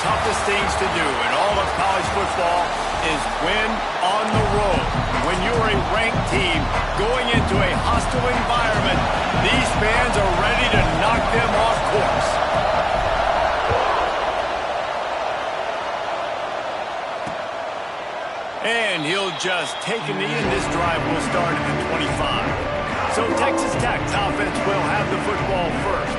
toughest things to do in all of college football is win on the road. When you're a ranked team going into a hostile environment, these fans are ready to knock them off course. And he'll just take a knee, and this drive will start at the 25. So Texas Tech's offense will have the football first.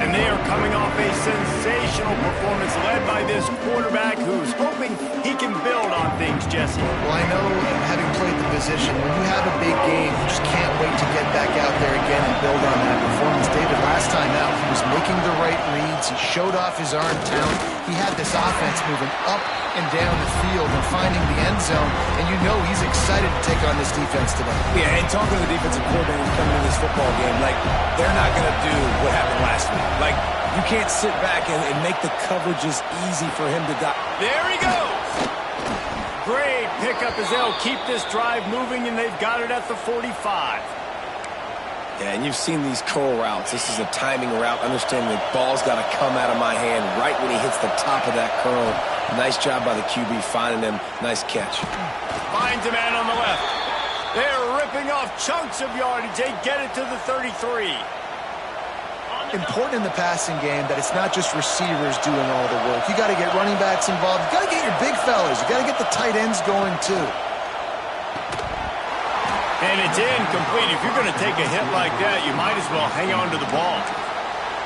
And they are coming off a sensational performance led by this quarterback who's hoping he can build on things, Jesse. Well, I know, having played the position, when you have a big game, you just can't wait to get back out there again and build on that performance. David, last time out, he was making the right reads. He showed off his arm talent. He had this offense moving up and down the field and finding the end zone, and you know he's excited to take on this defense today. Yeah, and talking to the defensive coordinator coming in this football game, like, they're not going to do what happened last week. Like, you can't sit back and make the coverages easy for him to die. There he goes. Great pickup as they'll keep this drive moving, and they've got it at the 45. Yeah, and you've seen these curl routes. This is a timing route. Understanding the ball's got to come out of my hand right when he hits the top of that curl. Nice job by the QB finding him. Nice catch. Finds a man on the left. They're ripping off chunks of yardage. They get it to the 33. Important in the passing game that it's not just receivers doing all the work. You got to get running backs involved. You got to get your big fellas. You got to get the tight ends going too. And it's incomplete. If you're going to take a hit like that, you might as well hang on to the ball.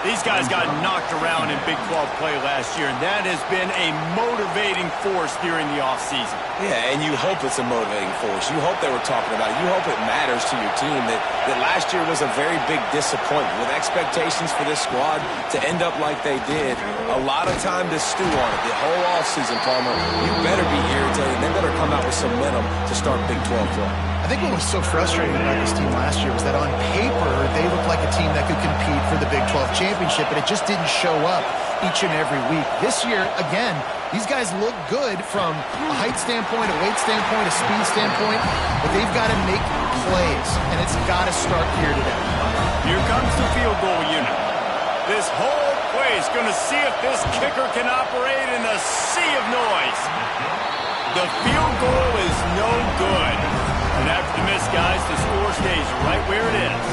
These guys got knocked around in Big 12 play last year, and that has been a motivating force during the offseason. Yeah, and you hope it's a motivating force. You hope they were talking about it. You hope it matters to your team that last year was a very big disappointment. With expectations for this squad to end up like they did, a lot of time to stew on it. The whole offseason, Palmer, you better be irritated. They better come out with some momentum to start Big 12 play. I think what was so frustrating about this team last year was that on paper, they looked like a team that could compete for the Big 12 championship, but it just didn't show up each and every week. This year, again, these guys look good from a height standpoint, a weight standpoint, a speed standpoint, but they've got to make plays, and it's got to start here today. Here comes the field goal unit. This whole place going to see if this kicker can operate in the sea of noise. The field goal is no good. And after the miss, guys, the score stays right where it is.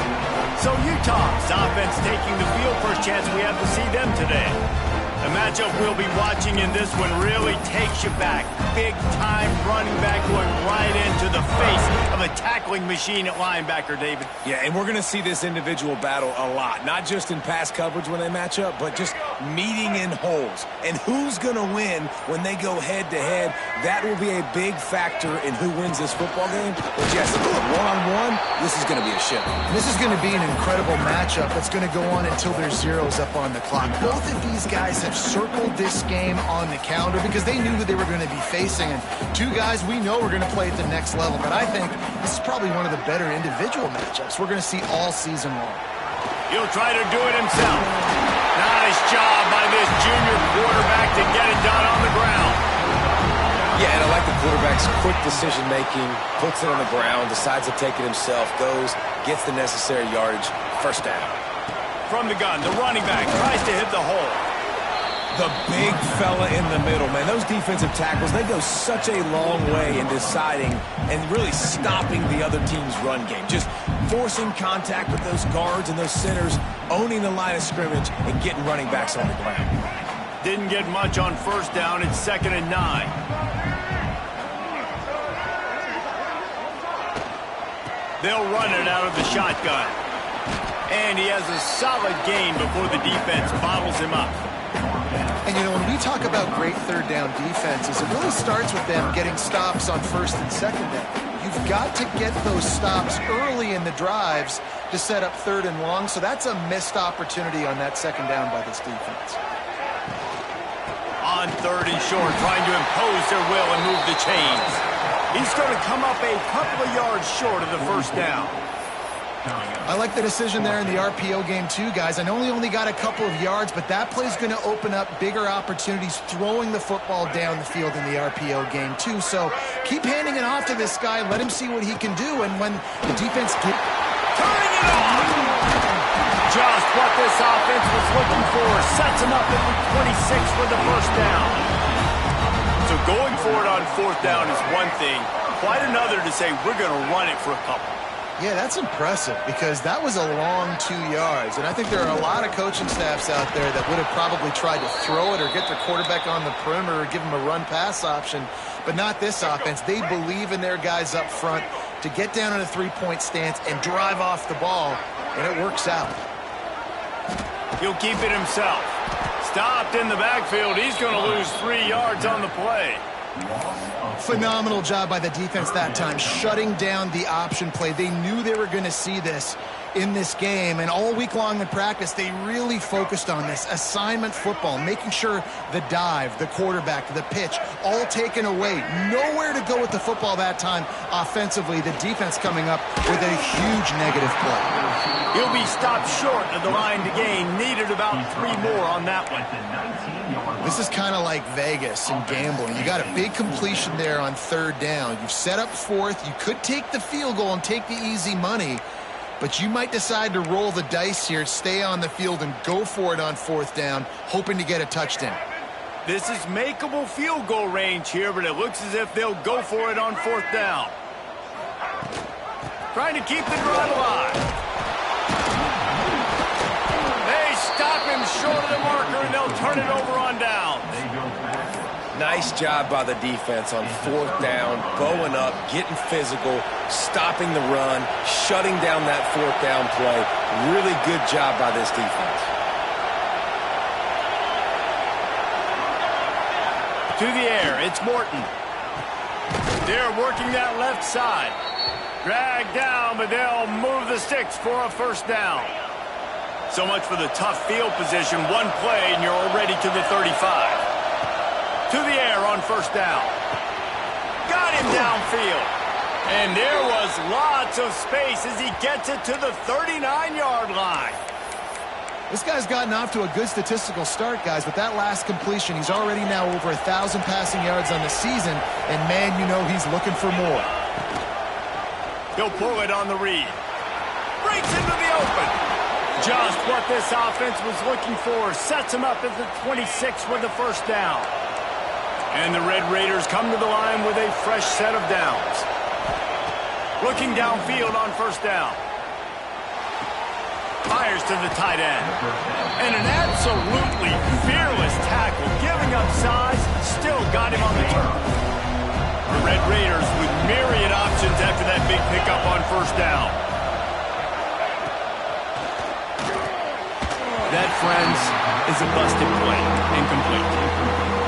So Utah's offense taking the field. First chance we have to see them today. The matchup we'll be watching in this one really takes you back. Big-time running back going right into the face of a tackling machine at linebacker, David. Yeah, and we're going to see this individual battle a lot. Not just in pass coverage when they match up, but just meeting in holes. And who's going to win when they go head-to-head? That will be a big factor in who wins this football game. But, yes, one-on-one, this is going to be a ship. This is going to be an incredible matchup that's going to go on until there's zeros up on the clock. Both of these guys have circled this game on the calendar because they knew who they were going to be facing. And two guys we know are going to play at the next level. But I think this is probably one of the better individual matchups we're going to see all season long. He'll try to do it himself. Nice job by this junior quarterback to get it done on the ground. Yeah, and I like the quarterback's quick decision-making, puts it on the ground, decides to take it himself, goes, gets the necessary yardage, first down. From the gun, the running back tries to hit the hole. The big fella in the middle, man. Those defensive tackles, they go such a long way in deciding and really stopping the other team's run game. Just forcing contact with those guards and those centers, owning the line of scrimmage, and getting running backs on the ground. Didn't get much on first down. It's 2nd and 9. They'll run it out of the shotgun. And he has a solid gain before the defense bottles him up. And, you know, when we talk about great third down defenses, it really starts with them getting stops on first and second down. You've got to get those stops early in the drives to set up third and long, so that's a missed opportunity on that second down by this defense. On 3rd and short, trying to impose their will and move the chains. He's going to come up a couple of yards short of the first down. I like the decision there in the RPO game too, guys. I know he only got a couple of yards, but that play is going to open up bigger opportunities throwing the football down the field in the RPO game too. So keep handing it off to this guy. Let him see what he can do. And when the defense turning it off! Just what this offense was looking for. Sets him up at the 26 for the first down. So going for it on fourth down is one thing. Quite another to say we're going to run it for a couple. Yeah, that's impressive because that was a long 2 yards. And I think there are a lot of coaching staffs out there that would have probably tried to throw it or get their quarterback on the perimeter or give him a run-pass option. But not this offense. They believe in their guys up front to get down in a three-point stance and drive off the ball, and it works out. He'll keep it himself. Stopped in the backfield. He's going to lose 3 yards on the play. Phenomenal job by the defense that time, shutting down the option play. They knew they were going to see this in this game, and all week long in practice, they really focused on this assignment football, making sure the dive, the quarterback, the pitch, all taken away. Nowhere to go with the football that time offensively. The defense coming up with a huge negative play. He'll be stopped short of the line to gain. Needed about 3 more on that one. This is kind of like Vegas and gambling. You got a big completion there on third down. You've set up fourth. You could take the field goal and take the easy money, but you might decide to roll the dice here, stay on the field, and go for it on fourth down, hoping to get a touchdown. This is makeable field goal range here, but it looks as if they'll go for it on fourth down. Trying to keep the drive alive. They stop him short of the marker, and they'll turn it over on downs. Nice job by the defense on fourth down, bowing up, getting physical, stopping the run, shutting down that fourth down play. Really good job by this defense. To the air, it's Morton. They're working that left side. Dragged down, but they'll move the sticks for a first down. So much for the tough field position. One play, and you're already to the 35. To the air on first down. Got him downfield. And there was lots of space as he gets it to the 39-yard line. This guy's gotten off to a good statistical start, guys, but that last completion, he's already now over 1,000 passing yards on the season, and man, you know he's looking for more. He'll pull it on the read. Breaks into the open. Just what this offense was looking for. Sets him up at the 26 with the first down. And the Red Raiders come to the line with a fresh set of downs. Looking downfield on first down. Fires to the tight end. And an absolutely fearless tackle. Giving up size, still got him on the turn. The Red Raiders with myriad options after that big pickup on first down. That, friends, is a busted play. Incomplete.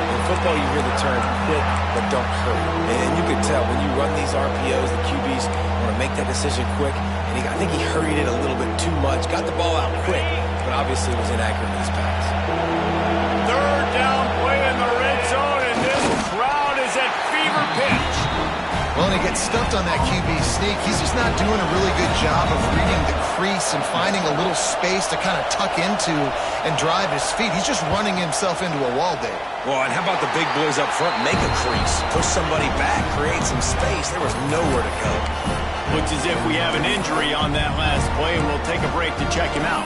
In football, you hear the term quick, but don't hurry. And you can tell when you run these RPOs, the QBs want to make that decision quick. And I think he hurried it a little bit too much. Got the ball out quick, but obviously was inaccurate in his pass. Third down play in the red zone, and this crowd is at fever pitch. Well, and he gets stuffed on that QB sneak. He's just not doing a really good job of reading the crease and finding a little space to kind of tuck into and drive his feet. He's just running himself into a wall, Dave. Well, and how about the big boys up front? Make a crease, push somebody back, create some space. There was nowhere to go. Looks as if we have an injury on that last play, and we'll take a break to check him out.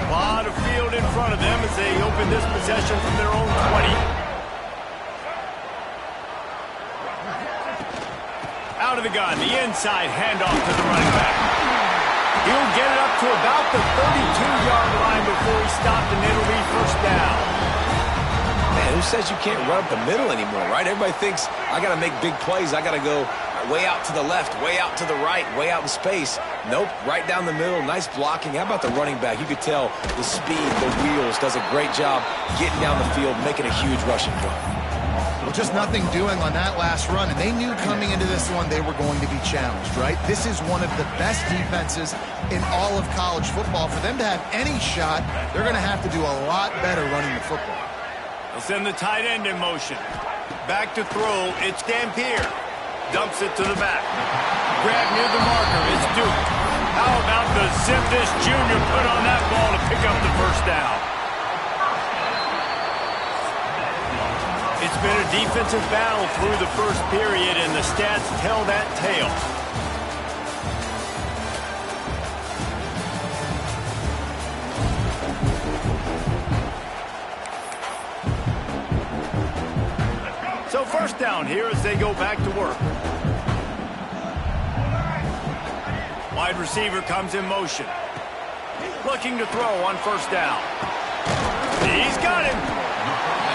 A lot of field in front of them as they open this possession from their own 20. Out of the gun, the inside handoff to the running back. He'll get it up to about the 32-yard line before he's stopped, and it'll be first down. Man, who says you can't run up the middle anymore, right? Everybody thinks, I got to make big plays. I got to go way out to the left, way out to the right, way out in space. Nope, right down the middle, nice blocking. How about the running back? You could tell the speed, the wheels, does a great job getting down the field, making a huge rushing play. Well, just nothing doing on that last run, and they knew coming into this one they were going to be challenged, right? This is one of the best defenses in all of college football. For them to have any shot, they're going to have to do a lot better running the football. They'll send the tight end in motion. Back to throw, it's Dampier. Dumps it to the back. Grab near the marker, it's Duke. How about the zip this junior put on that ball to pick up the first down? It's been a defensive battle through the first period, and the stats tell that tale. So first down here as they go back to work. Wide receiver comes in motion. Looking to throw on first down. He's got him.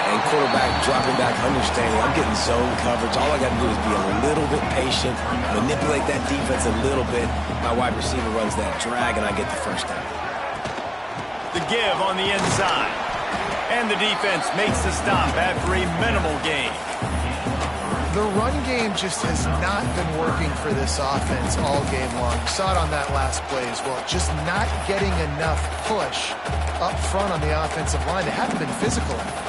And quarterback dropping back, understanding I'm getting zone coverage. All I got to do is be a little bit patient, manipulate that defense a little bit. My wide receiver runs that drag, and I get the first down. The give on the inside. And the defense makes the stop after a minimal gain. The run game just has not been working for this offense all game long. You saw it on that last play as well. Just not getting enough push up front on the offensive line. They haven't been physical enough.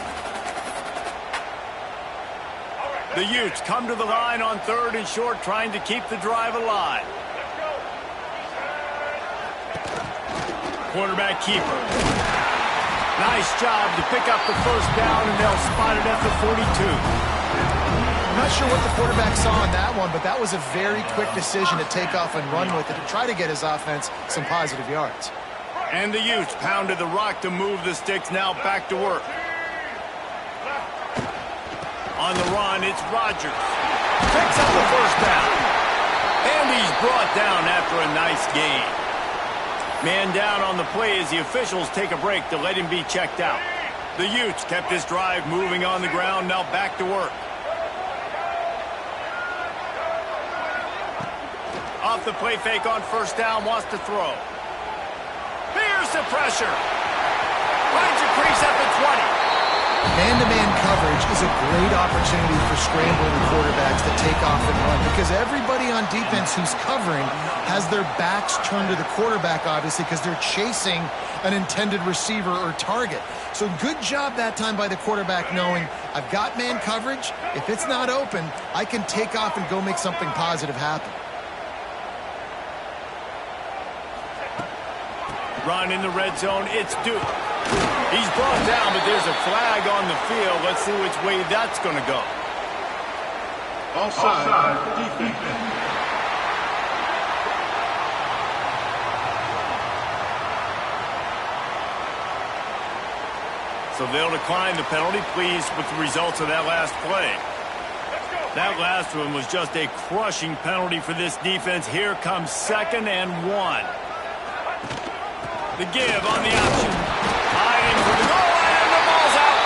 The Utes come to the line on 3rd and short, trying to keep the drive alive. Quarterback keeper. Nice job to pick up the first down, and they'll spot it at the 42. I'm not sure what the quarterback saw on that one, but that was a very quick decision to take off and run with it to try to get his offense some positive yards. And the Utes pounded the rock to move the sticks, now back to work. On the run, it's Rodgers. Picks up the first down. And he's brought down after a nice gain. Man down on the play as the officials take a break to let him be checked out. The Utes kept this drive moving on the ground, now back to work. Off the play fake on first down, wants to throw. Here's the pressure. Finds a crease at the 20. Man-to-man coverage is a great opportunity for scrambling quarterbacks to take off and run because everybody on defense who's covering has their backs turned to the quarterback, obviously, because they're chasing an intended receiver or target. So good job that time by the quarterback knowing I've got man coverage. If it's not open, I can take off and go make something positive happen. Run in the red zone, it's Duke. He's brought down, but there's a flag on the field. Let's see which way that's going to go. Offside, defense. So they'll decline the penalty, pleased with the results of that last play. That last one was just a crushing penalty for this defense. Here comes 2nd and 1. The give on the option. Hiding for the goal line, and the ball's out.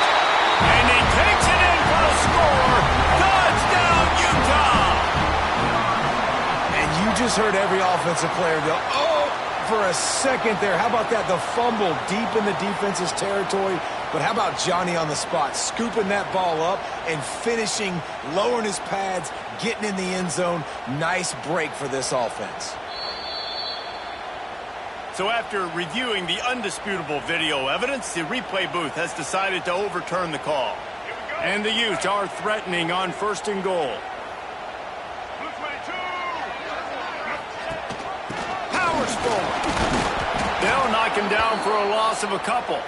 And he takes it in for the score. Touchdown, Utah. And you just heard every offensive player go, oh, for a second there. How about that? The fumble deep in the defense's territory. But how about Johnny on the spot, scooping that ball up and finishing, lowering his pads, getting in the end zone. Nice break for this offense. So after reviewing the undisputable video evidence, the replay booth has decided to overturn the call. And the Utes are threatening on 1st and goal. Powers forward. They'll knock him down for a loss of a couple.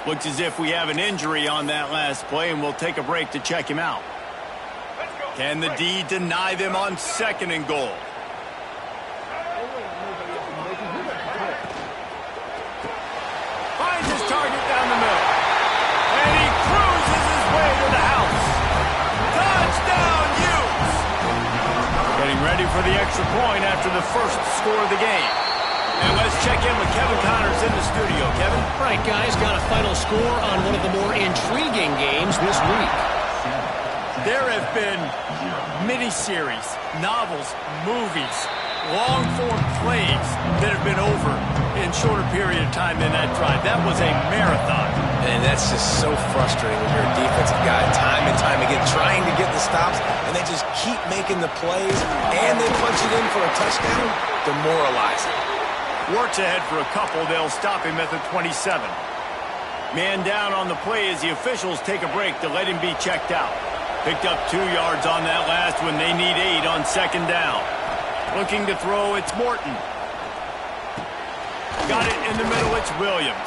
Looks as if we have an injury on that last play, and we'll take a break to check him out. Can the D deny them on 2nd and goal? Finds his target down the middle. And he cruises his way to the house. Touchdown, Utes! Getting ready for the extra point after the first score of the game. And let's check in with Kevin Connors in the studio. Kevin? Right, guys, got a final score on one of the more intriguing games this week. There have been miniseries, novels, movies, long-form plays that have been over in shorter period of time than that drive. That was a marathon. And that's just so frustrating when you're a defensive guy, time and time again, trying to get the stops, and they just keep making the plays, and they punch it in for a touchdown. Demoralizing. Works ahead for a couple. They'll stop him at the 27. Man down on the play as the officials take a break to let him be checked out. Picked up 2 yards on that last one. They need 8 on 2nd down. Looking to throw, it's Morton. Got it in the middle, it's Williams.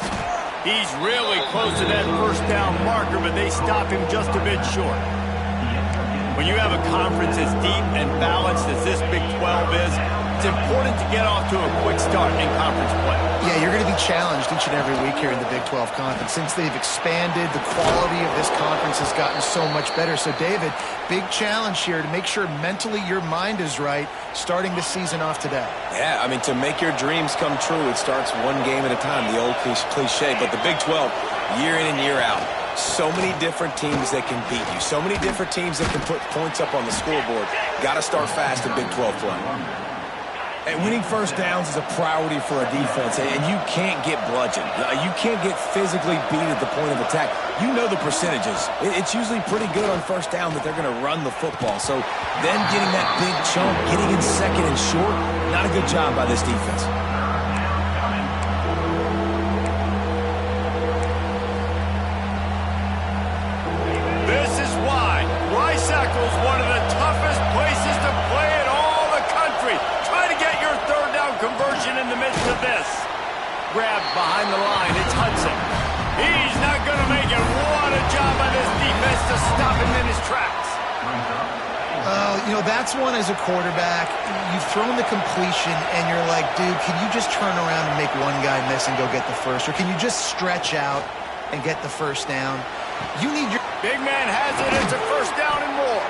He's really close to that first down marker, but they stop him just a bit short. When you have a conference as deep and balanced as this Big 12 is, it's important to get off to a quick start in conference play. Yeah, you're going to be challenged each and every week here in the Big 12 Conference. Since they've expanded, the quality of this conference has gotten so much better. So, David, big challenge here to make sure mentally your mind is right starting the season off today. Yeah, I mean, to make your dreams come true, it starts one game at a time, the old cliche. But the Big 12, year in and year out, so many different teams that can beat you, so many different teams that can put points up on the scoreboard. Got to start fast in Big 12 play. And winning first downs is a priority for a defense, and you can't get bludgeoned. You can't get physically beat at the point of attack. You know the percentages. It's usually pretty good on first down that they're going to run the football. So then getting that big chunk, getting in second and short, not a good job by this defense. This is why Rice-Eccles is one of the toughest places to play in all the country. Try to get your third down conversion in the midst of this. Grab behind the line. It's Hudson. He's not going to make it. What a job by this defense to stop him in his tracks. You know, that's one as a quarterback. You've thrown the completion, and you're like, dude, can you just turn around and make one guy miss and go get the first? Or can you just stretch out and get the first down? You need your... Big man has it. It's a first down and more.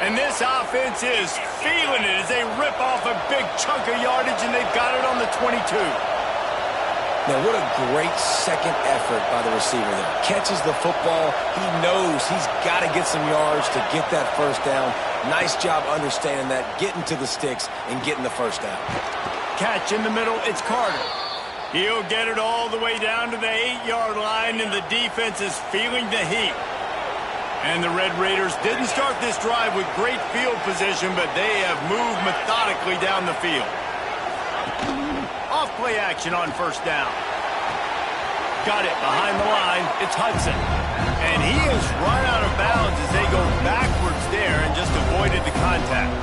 And this offense is feeling it as they rip off a big chunk of yardage, and they've got it on the 22. Now, what a great second effort by the receiver there. Catches the football. He knows he's got to get some yards to get that first down. Nice job understanding that, getting to the sticks and getting the first down. Catch in the middle. It's Carter. He'll get it all the way down to the 8-yard line, and the defense is feeling the heat. And the Red Raiders didn't start this drive with great field position, but they have moved methodically down the field. Off-play action on first down. Got it behind the line. It's Hudson. And he has run out of bounds as they go backwards there and just avoided the contact.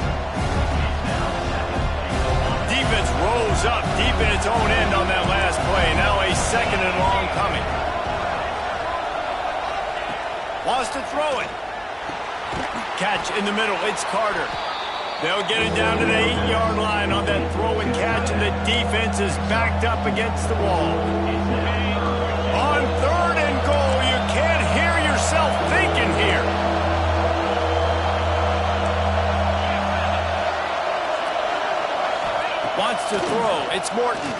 Defense rolls up deep in its own end on that last play. Now a second and long coming. Wants to throw it. Catch in the middle. It's Carter. They'll get it down to the 8-yard line on that throw and catch, and the defense is backed up against the wall. On third and goal, you can't hear yourself thinking here. Wants to throw. It's Morton.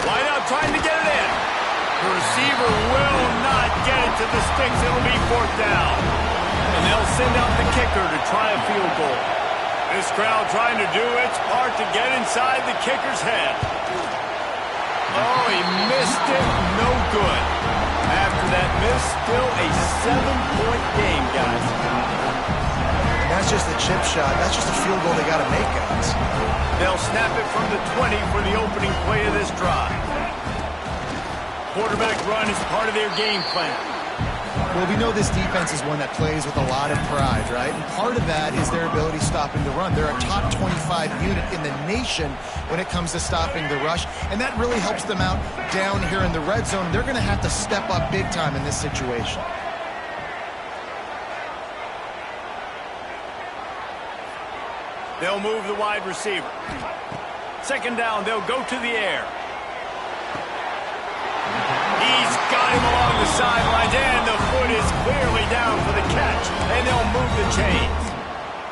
Wide out trying to get it in. The receiver will not get it to the sticks. It'll be fourth down. And they'll send out the kicker to try a field goal. This crowd trying to do its part to get inside the kicker's head. Oh, he missed it. No good. After that miss, still a 7-point game, guys. That's just a chip shot. That's just a field goal they got to make, guys. They'll snap it from the 20 for the opening play of this drive. Quarterback run is part of their game plan. Well, we know this defense is one that plays with a lot of pride, right? And part of that is their ability stopping the run. They're a top 25 unit in the nation when it comes to stopping the rush, and that really helps them out down here in the red zone. They're going to have to step up big time in this situation. They'll move the wide receiver. Second down, they'll go to the air. He's got him along the sidelines, and the foot is clearly down for the catch, and they'll move the chains.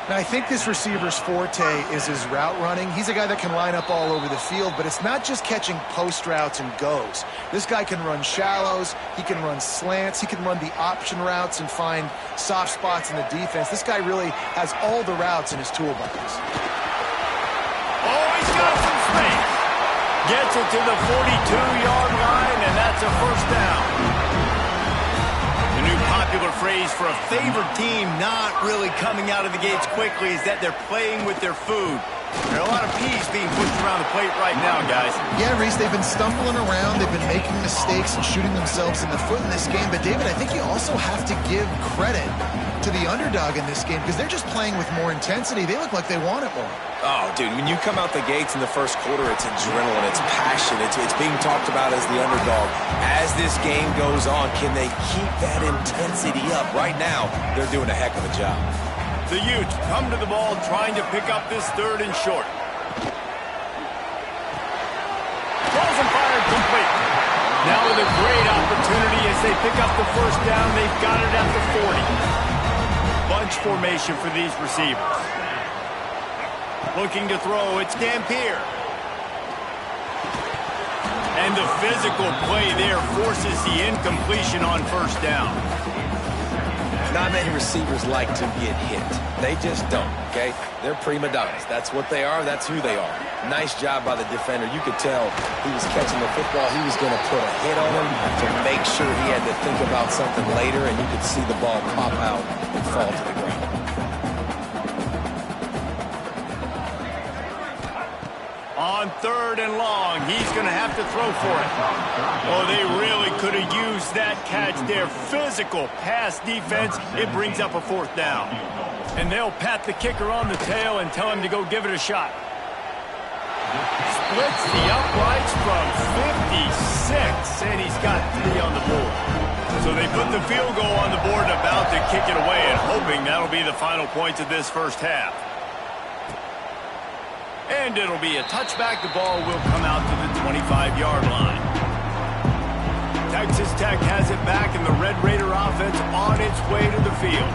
Now, I think this receiver's forte is his route running. He's a guy that can line up all over the field, but it's not just catching post routes and goes. This guy can run shallows, he can run slants, he can run the option routes and find soft spots in the defense. This guy really has all the routes in his toolbox. Oh, he's got some space. Gets it to the 42-yard line, and that's a first down. The new popular phrase for a favored team not really coming out of the gates quickly is that they're playing with their food. There are a lot of peas being pushed around the plate right now, guys. Yeah, Reese, they've been stumbling around. They've been making mistakes and shooting themselves in the foot in this game. But, David, I think you also have to give credit to the underdog in this game because they're just playing with more intensity. They look like they want it more. Oh, dude, when you come out the gates in the first quarter, it's adrenaline, it's passion, it's being talked about as the underdog. As this game goes on, can they keep that intensity up? Right now, they're doing a heck of a job. The Utes come to the ball trying to pick up this third and short. Throws and fired complete. Now with a great opportunity as they pick up the first down. They've got it at the 40. Bunch formation for these receivers. Looking to throw, it's Dampier. And the physical play there forces the incompletion on first down. Not many receivers like to get hit. They just don't, okay? They're prima donnas. That's what they are. That's who they are. Nice job by the defender. You could tell he was catching the football. He was going to put a hit on him to make sure he had to think about something later, and you could see the ball pop out and fall to the ground. On third and long, he's going to have to throw for it. Oh, they really could have used that catch there. Physical pass defense. It brings up a fourth down. And they'll pat the kicker on the tail and tell him to go give it a shot. Splits the uprights from 56, and he's got 3 on the board. So they put the field goal on the board and about to kick it away, and hoping that'll be the final points of this first half. And it'll be a touchback. The ball will come out to the 25-yard line. Texas Tech has it back, and the Red Raider offense on its way to the field.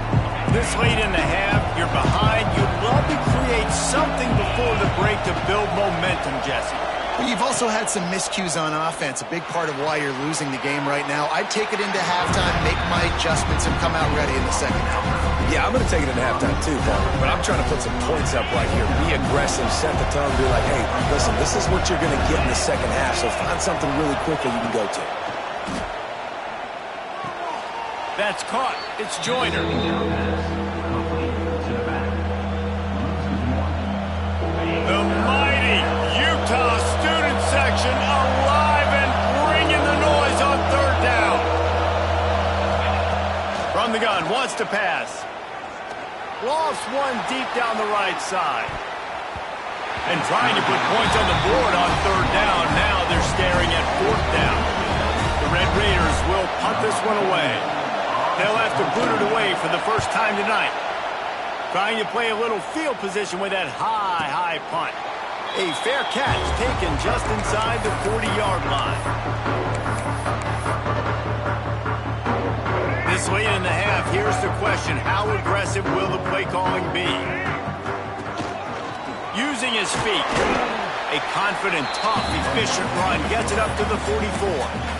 This late in the half, you're behind. You'd love to create something before the break to build momentum, Jesse. Well, you've also had some miscues on offense, a big part of why you're losing the game right now. I'd take it into halftime, make my adjustments, and come out ready in the second half. Yeah, I'm going to take it into halftime too, but I'm trying to put some points up right here. Be aggressive, set the tone, be like, hey, listen, this is what you're going to get in the second half, so find something really quickly you can go to. That's caught. It's Joyner. The mighty Utah student section alive and bringing the noise on third down. From the gun, wants to pass. Lofts one deep down the right side. And trying to put points on the board on third down. Now they're staring at fourth down. The Red Raiders will punt this one away. They'll have to boot it away for the first time tonight. Trying to play a little field position with that high punt. A fair catch taken just inside the 40-yard line. This late in the half, here's the question. How aggressive will the play calling be? Using his feet. A confident, tough, efficient run. Gets it up to the 44.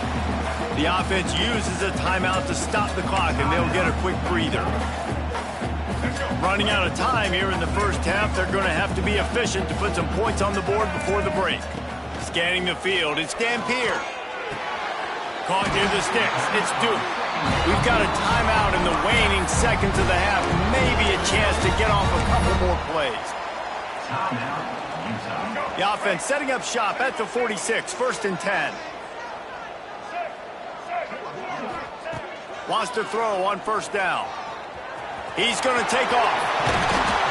The offense uses a timeout to stop the clock, and they'll get a quick breather. Running out of time here in the first half, they're going to have to be efficient to put some points on the board before the break. Scanning the field, it's Dampier. Caught near the sticks, it's Duke. We've got a timeout in the waning seconds of the half. Maybe a chance to get off a couple more plays. The offense setting up shop at the 46, 1st and 10. Wants to throw on first down. He's going to take off.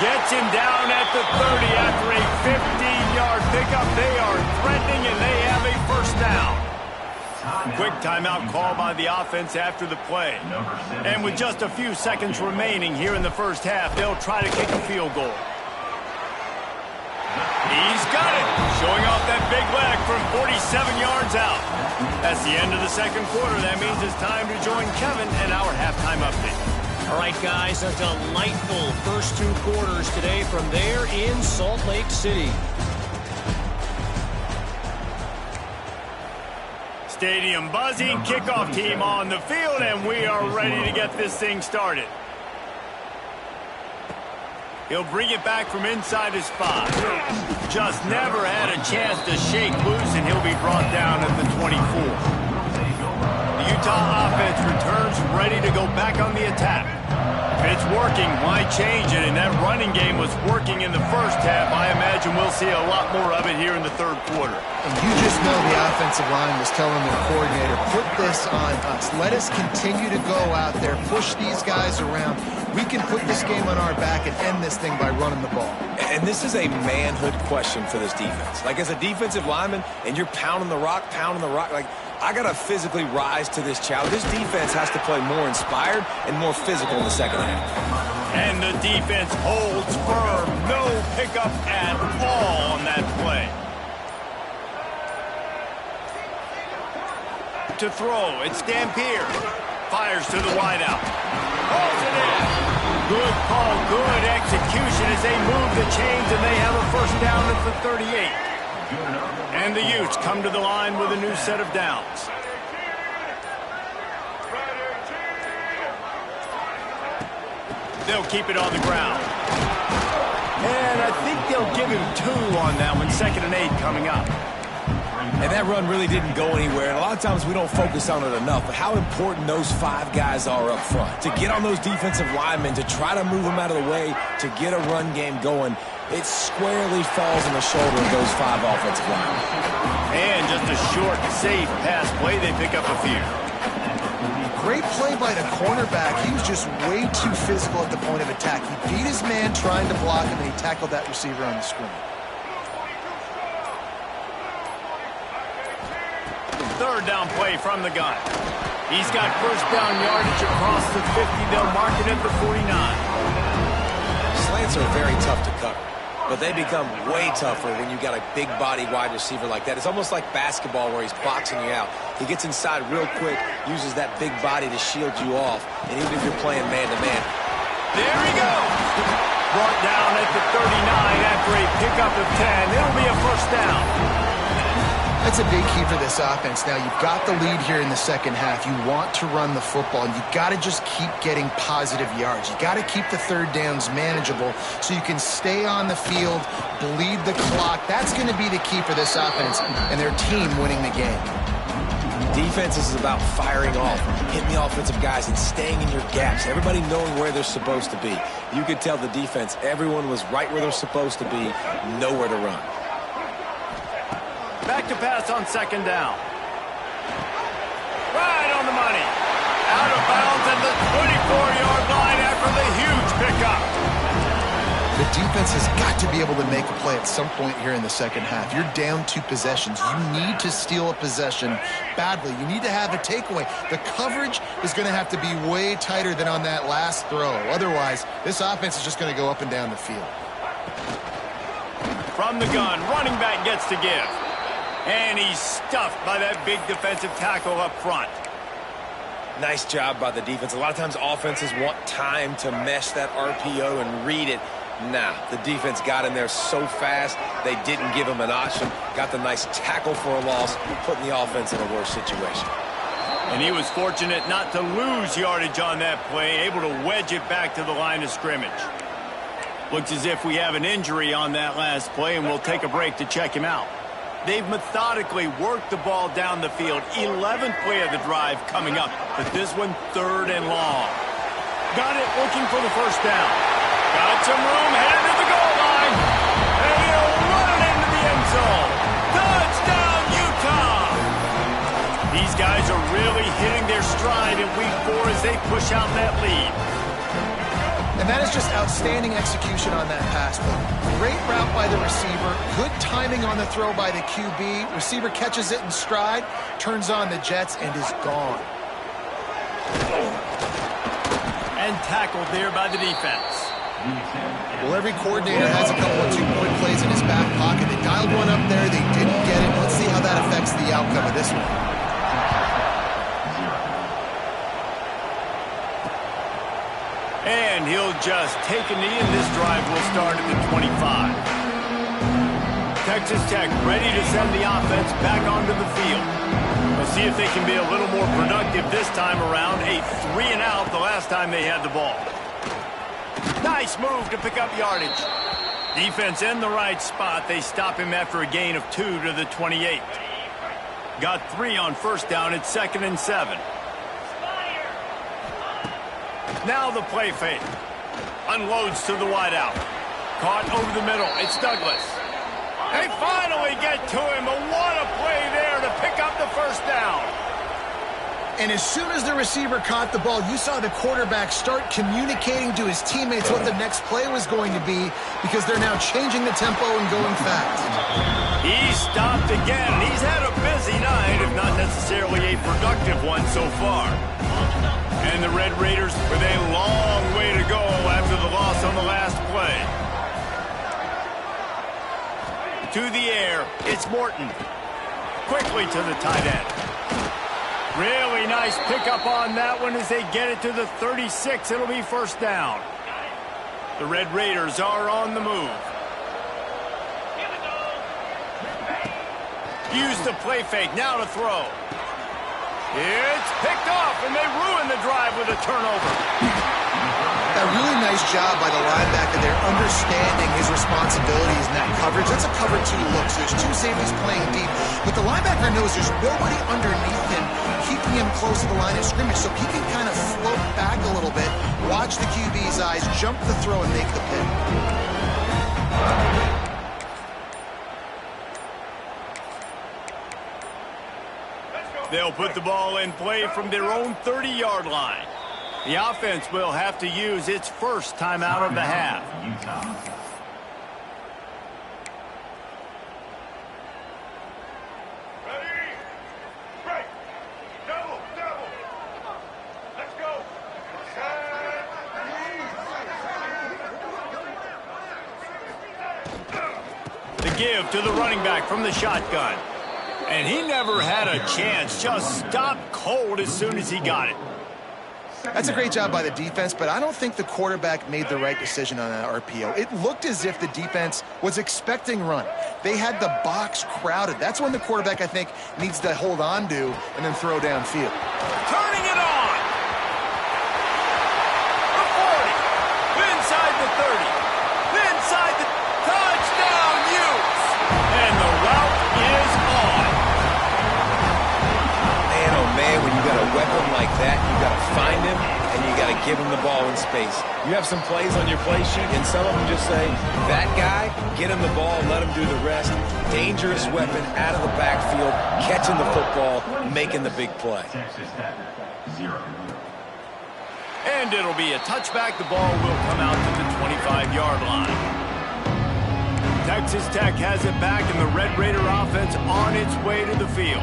Gets him down at the 30 after a 15-yard pickup. They are threatening, and they have a first down. Quick timeout call by the offense after the play. And with just a few seconds remaining here in the first half, they'll try to kick a field goal. He's got it. Showing off that big leg from 47 yards out. That's the end of the second quarter. That means it's time to join Kevin and our halftime update. All right, guys, a delightful first 2 quarters today from there in Salt Lake City. Stadium buzzing, kickoff team on the field, and we are ready to get this thing started. He'll bring it back from inside his spot. Just never had a chance to shake loose, and he'll be brought down at the 24. The Utah offense returns ready to go back on the attack. If it's working, why change it? And that running game was working in the first half. I imagine we'll see a lot more of it here in the third quarter. And you just know the offensive line was telling their coordinator, put this on us. Let us continue to go out there, push these guys around. We can put this game on our back and end this thing by running the ball. And this is a manhood question for this defense. Like, as a defensive lineman, and you're pounding the rock, like, I got to physically rise to this challenge. This defense has to play more inspired and more physical in the second half. And the defense holds firm. No pickup at all on that play. To throw, it's Dampier. Fires to the wideout. Calls it in. Good call, good execution as they move the chains, and they have a first down at the 38. And the Utes come to the line with a new set of downs. They'll keep it on the ground. And I think they'll give him 2 on that one. 2nd and 8 coming up. And that run really didn't go anywhere. And a lot of times we don't focus on it enough, but how important those 5 guys are up front. To get on those defensive linemen, to try to move them out of the way, to get a run game going, it squarely falls on the shoulder of those 5 offensive linemen. And just a short, safe pass play, they pick up a few. Great play by the cornerback. He was just way too physical at the point of attack. He beat his man trying to block him, and he tackled that receiver on the screen. 3rd down play from the gun. He's got first down yardage across the 50. They'll mark it at the 49. Slants are very tough to cover, but they become way tougher when you got a big body wide receiver like that. It's almost like basketball where he's boxing you out. He gets inside real quick, uses that big body to shield you off, and even if you're playing man-to-man. There he goes. Brought down at the 39 after a pickup of 10. It'll be a first down. That's a big key for this offense. Now, you've got the lead here in the second half. You want to run the football, and you've got to just keep getting positive yards. You've got to keep the 3rd downs manageable so you can stay on the field, bleed the clock. That's going to be the key for this offense and their team winning the game. Defense is about firing off, hitting the offensive guys, and staying in your gaps. Everybody knowing where they're supposed to be. You could tell the defense, everyone was right where they're supposed to be, nowhere to run. Back to pass on 2nd down. Right on the money. Out of bounds at the 24-yard line after the huge pickup. The defense has got to be able to make a play at some point here in the second half. You're down 2 possessions. You need to steal a possession badly. You need to have a takeaway. The coverage is going to have to be way tighter than on that last throw. Otherwise, this offense is just going to go up and down the field. From the gun, running back gets to give. And he's stuffed by that big defensive tackle up front. Nice job by the defense. A lot of times offenses want time to mesh that RPO and read it. Nah, the defense got in there so fast, they didn't give him an option. Got the nice tackle for a loss, putting the offense in a worse situation. And he was fortunate not to lose yardage on that play, able to wedge it back to the line of scrimmage. Looks as if we have an injury on that last play, and we'll take a break to check him out. They've methodically worked the ball down the field. 11th play of the drive coming up, but this one 3rd and long. Got it looking for the first down. Got some room, headed to the goal line. And he'll run it into the end zone. Touchdown, Utah! These guys are really hitting their stride in week 4 as they push out that lead. And that is just outstanding execution on that pass play. Great route by the receiver, good timing on the throw by the QB. Receiver catches it in stride, turns on the jets, and is gone. And tackled there by the defense. Well, every coordinator has a couple of 2-point plays in his back pocket. They dialed one up there, they didn't get it. Let's see how that affects the outcome of this one. And he'll just take a knee, and this drive will start at the 25. Texas Tech ready to send the offense back onto the field. We'll see if they can be a little more productive this time around. A 3-and-out the last time they had the ball. Nice move to pick up yardage. Defense in the right spot. They stop him after a gain of 2 to the 28. Got 3 on first down at 2nd and 7. Now the play fake. Unloads to the wideout. Caught over the middle. It's Douglas. They finally get to him. But what a play there to pick up the first down. And as soon as the receiver caught the ball, you saw the quarterback start communicating to his teammates what the next play was going to be, because they're now changing the tempo and going fast. He stopped again. He's had a busy night, if not necessarily a productive one so far. And the Red Raiders with a long way to go after the to the air. It's Morton. Quickly to the tight end. Really nice pickup on that one as they get it to the 36. It'll be first down. The Red Raiders are on the move. Use the play fake. Now to throw. It's picked off, and they ruin the drive with a turnover. A really nice job by the linebacker there, understanding his responsibilities in that coverage. That's a cover 2 look, so there's 2 safeties playing deep. But the linebacker knows there's nobody underneath him, keeping him close to the line of scrimmage, so he can kind of float back a little bit, watch the QB's eyes, jump the throw, and make the pick. They'll put the ball in play from their own 30-yard line. The offense will have to use its first timeout of the half. Ready? Break. Double. Let's go. The give to the running back from the shotgun. And he never had a chance. Just stopped cold as soon as he got it. That's a great job by the defense, but I don't think the quarterback made the right decision on that RPO. It looked as if the defense was expecting run. They had the box crowded. That's when the quarterback, I think, needs to hold on to and then throw downfield. Turning it on. The 40. Inside the 30. Inside the touchdown use. And the route is on. Man, oh man, when you got a weapon like that, you got to find him and you got to give him the ball in space. You have some plays on your play sheet, and some of them just say, that guy, get him the ball, let him do the rest. Dangerous weapon out of the backfield, catching the football, making the big play. And it'll be a touchback. The ball will come out to the 25-yard line. Texas Tech has it back, and the Red Raider offense on its way to the field.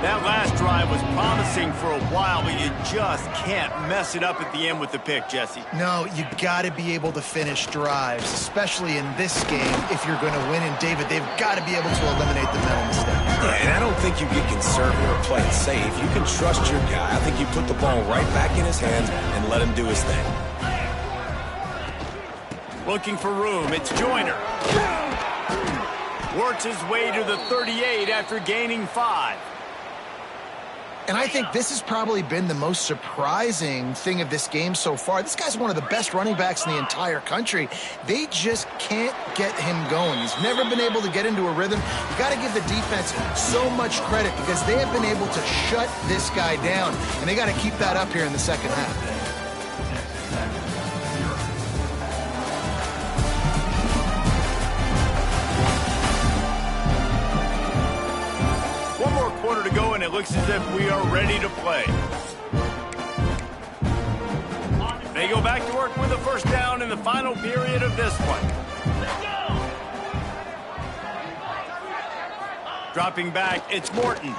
That last drive was promising for a while, but you just can't mess it up at the end with the pick, Jesse. No, you got to be able to finish drives, especially in this game. If you're going to win, and David, they've got to be able to eliminate the mental mistakes. Yeah, and I don't think you get conservative or play it safe. You can trust your guy. I think you put the ball right back in his hands and let him do his thing. Looking for room, it's Joyner. Works his way to the 38 after gaining 5. And I think this has probably been the most surprising thing of this game so far. This guy's one of the best running backs in the entire country. They just can't get him going. He's never been able to get into a rhythm. You got to give the defense so much credit because they have been able to shut this guy down, and they got to keep that up here in the second half. Quarter to go, and it looks as if we are ready to play. They go back to work with the first down in the final period of this one. Dropping back, it's Morton.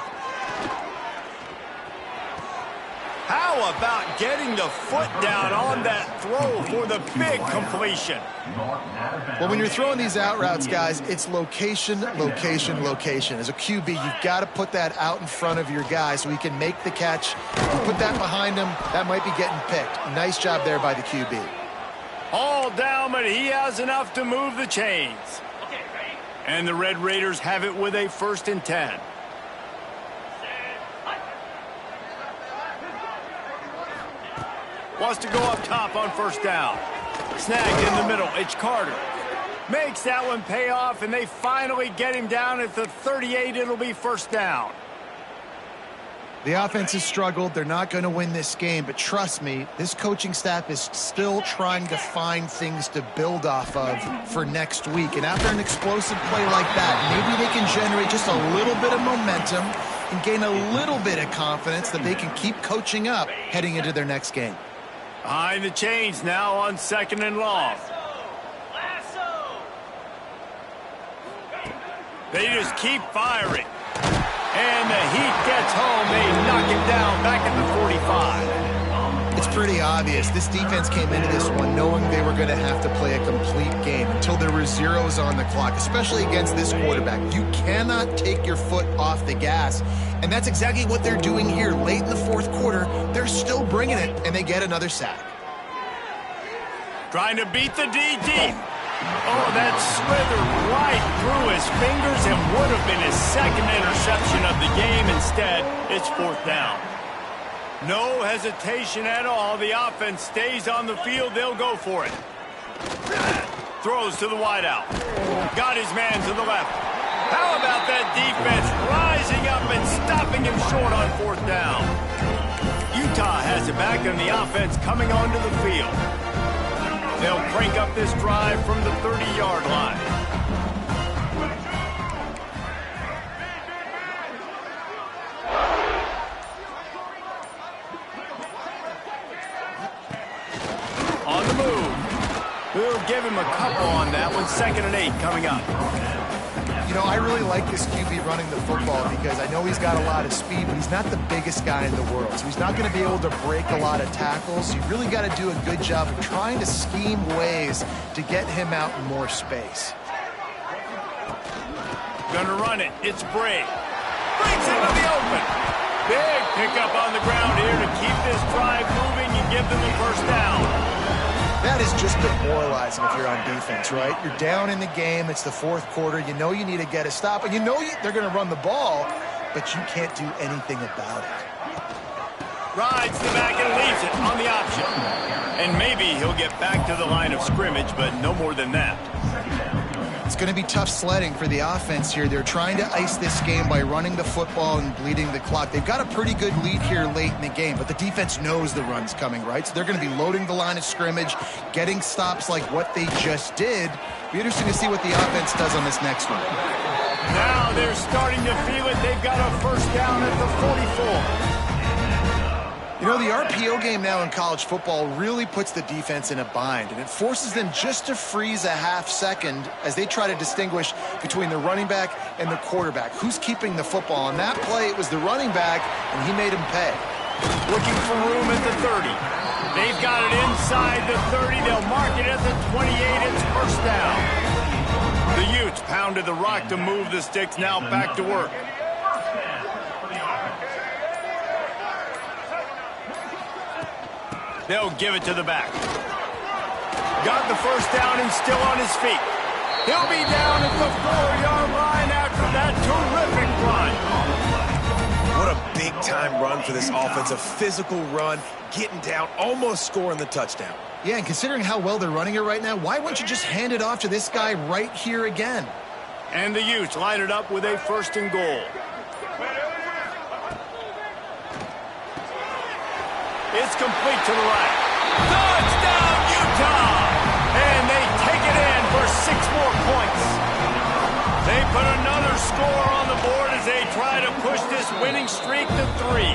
How about getting the foot down on that throw for the big completion? Well, when you're throwing these out routes, guys, it's location, location, location. As a QB, you've got to put that out in front of your guy so he can make the catch. If you put that behind him, that might be getting picked. Nice job there by the QB. All down, but he has enough to move the chains. And the Red Raiders have it with a 1st and 10. Wants to go up top on first down. Snagged in the middle. It's Carter. Makes that one pay off, and they finally get him down at the 38. It'll be first down. The offense has struggled. They're not going to win this game, but trust me, this coaching staff is still trying to find things to build off of for next week. And after an explosive play like that, maybe they can generate just a little bit of momentum and gain a little bit of confidence that they can keep coaching up heading into their next game. Behind the chains now on 2nd and long. They just keep firing. And the heat gets home. They knock him down back at the 45. It's pretty obvious. This defense came into this one knowing they were going to have to play a complete game until there were zeros on the clock, especially against this quarterback. You cannot take your foot off the gas, and that's exactly what they're doing here. Late in the fourth quarter, they're still bringing it, and they get another sack. Trying to beat the D deep. Oh, that slithered right through his fingers and would have been his second interception of the game. Instead, it's fourth down. No hesitation at all. The offense stays on the field. They'll go for it. Throws to the wideout. Got his man to the left. How about that defense rising up and stopping him short on fourth down? Utah has it back, and the offense coming onto the field. They'll crank up this drive from the 30-yard line. On the move. We'll give him a couple on that one. 2nd and 8 coming up. You know, I really like this QB running the football because I know he's got a lot of speed, but he's not the biggest guy in the world. So he's not going to be able to break a lot of tackles. You really got to do a good job of trying to scheme ways to get him out in more space. Gonna run it. It's Bray. Breaks into the open. Big pickup on the ground here to keep this drive moving and give them the first down. That is just demoralizing if you're on defense, right? You're down in the game. It's the fourth quarter. You know you need to get a stop, and you know they're going to run the ball, but you can't do anything about it. Rides the back and leaves it on the option. And maybe he'll get back to the line of scrimmage, but no more than that. It's going to be tough sledding for the offense here. They're trying to ice this game by running the football and bleeding the clock. They've got a pretty good lead here late in the game, but the defense knows the run's coming, right? So they're going to be loading the line of scrimmage, getting stops like what they just did. Be interesting to see what the offense does on this next one. Now they're starting to feel it. They've got a first down at the 44. You know, the RPO game now in college football really puts the defense in a bind, and it forces them just to freeze a half second as they try to distinguish between the running back and the quarterback. Who's keeping the football? On that play, it was the running back, and he made him pay. Looking for room at the 30. They've got it inside the 30. They'll mark it at the 28. It's first down. The Utes pounded the rock to move the sticks. Now back to work. They'll give it to the back. Got the first down and still on his feet. He'll be down at the 4-yard line after that terrific run. What a big-time run for this offense. A physical run, getting down, almost scoring the touchdown. Yeah, and considering how well they're running it right now, why wouldn't you just hand it off to this guy right here again? And the Utes line it up with a 1st and goal. It's complete to the right. Touchdown, Utah! And they take it in for 6 more points. They put another score on the board as they try to push this winning streak to 3.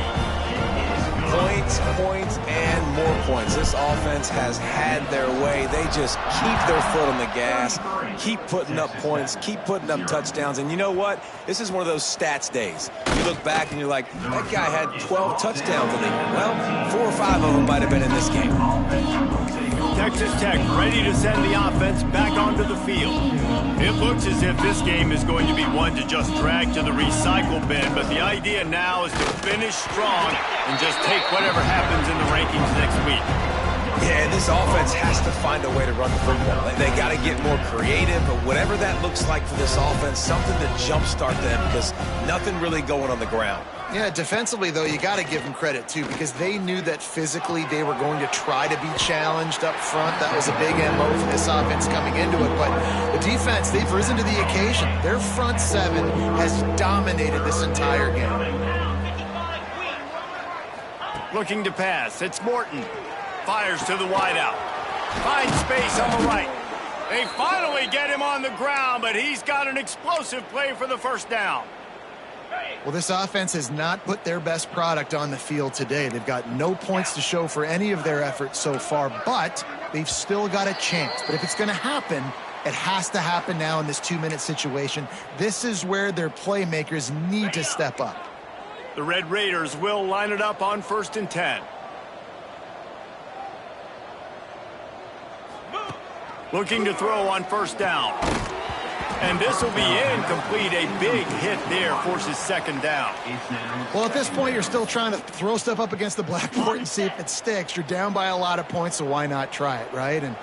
Points, points, and more points. This offense has had their way. They just keep their foot on the gas, keep putting up points, keep putting up touchdowns. And you know what? This is one of those stats days. You look back and you're like, that guy had 12 touchdowns in the year. Well, 4 or 5 of them might have been in this game. Texas Tech ready to send the offense back onto the field. It looks as if this game is going to be one to just drag to the recycle bin, but the idea now is to finish strong and just take whatever happens in the rankings next week. Yeah, this offense has to find a way to run the football. They got to get more creative, but whatever that looks like for this offense, something to jumpstart them because nothing really going on the ground. Yeah, defensively, though, you got to give them credit, too, because they knew that physically they were going to try to be challenged up front. That was a big MO for this offense coming into it. But the defense, they've risen to the occasion. Their front 7 has dominated this entire game. Looking to pass. It's Morton. Fires to the wideout. Finds space on the right. They finally get him on the ground, but he's got an explosive play for the first down. Well, this offense has not put their best product on the field today. They've got no points to show for any of their efforts so far, but they've still got a chance. But if it's going to happen, it has to happen now in this 2-minute situation. This is where their playmakers need to step up. The Red Raiders will line it up on 1st and 10. Looking to throw on first down. And this will be incomplete. A big hit there forces second down. Well, at this point, you're still trying to throw stuff up against the blackboard and see if it sticks. You're down by a lot of points, so why not try it, right? And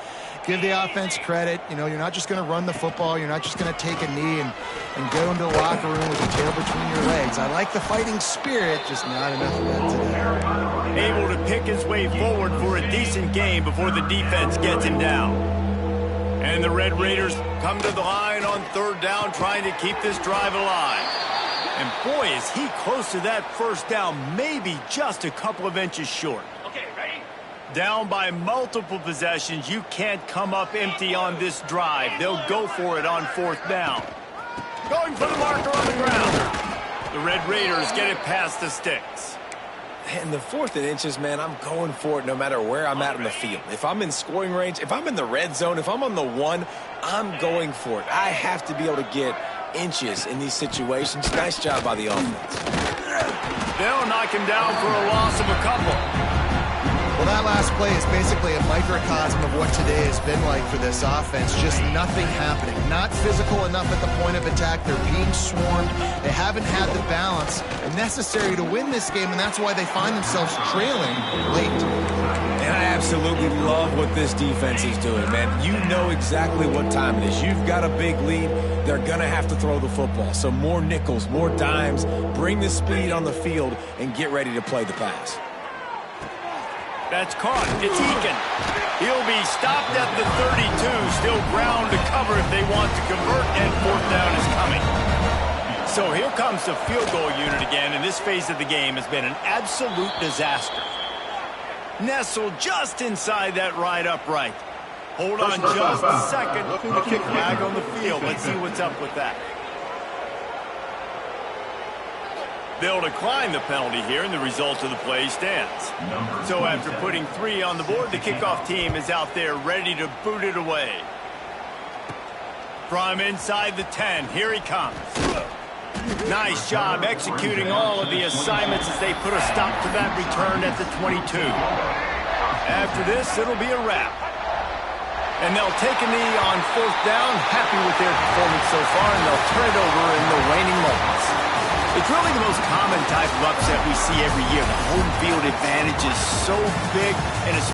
give the offense credit. You know, you're not just going to run the football. You're not just going to take a knee and go into the locker room with your tail between your legs. I like the fighting spirit, just not enough of that today. Able to pick his way forward for a decent game before the defense gets him down. And the Red Raiders come to the line on third down, trying to keep this drive alive. And boy, is he close to that first down, maybe just a couple of inches short. Okay, ready? Down by multiple possessions, you can't come up empty on this drive. They'll go for it on fourth down. Going for the marker on the ground. The Red Raiders get it past the sticks. And the 4th and inches, man, I'm going for it no matter where I'm at on the field. If I'm in scoring range, if I'm in the red zone, if I'm on the 1, I'm going for it. I have to be able to get inches in these situations. Nice job by the offense. They'll knock him down for a loss of a couple. Well, that last play is basically a microcosm of what today has been like for this offense. Just nothing happening. Not physical enough at the point of attack. They're being swarmed. They haven't had the balance necessary to win this game, and that's why they find themselves trailing late. And I absolutely love what this defense is doing, man. You know exactly what time it is. You've got a big lead. They're going to have to throw the football. So more nickels, more dimes. Bring the speed on the field and get ready to play the pass. That's caught. It's Eakin. He'll be stopped at the 32. Still ground to cover if they want to convert, and fourth down is coming. So here comes the field goal unit again, and this phase of the game has been an absolute disaster. Nestled just inside that right upright. Hold on just a second. Kick flag on the field. Let's see what's up with that. They'll decline the penalty here, and the result of the play stands. So after putting 3 on the board, the kickoff team is out there ready to boot it away. From inside the 10, here he comes. Nice job executing all of the assignments as they put a stop to that return at the 22. After this, it'll be a wrap. And they'll take a knee on fourth down, happy with their performance so far, and they'll turn it over in the waning moments. It's really the most common type of upset we see every year. The home field advantage is so big, and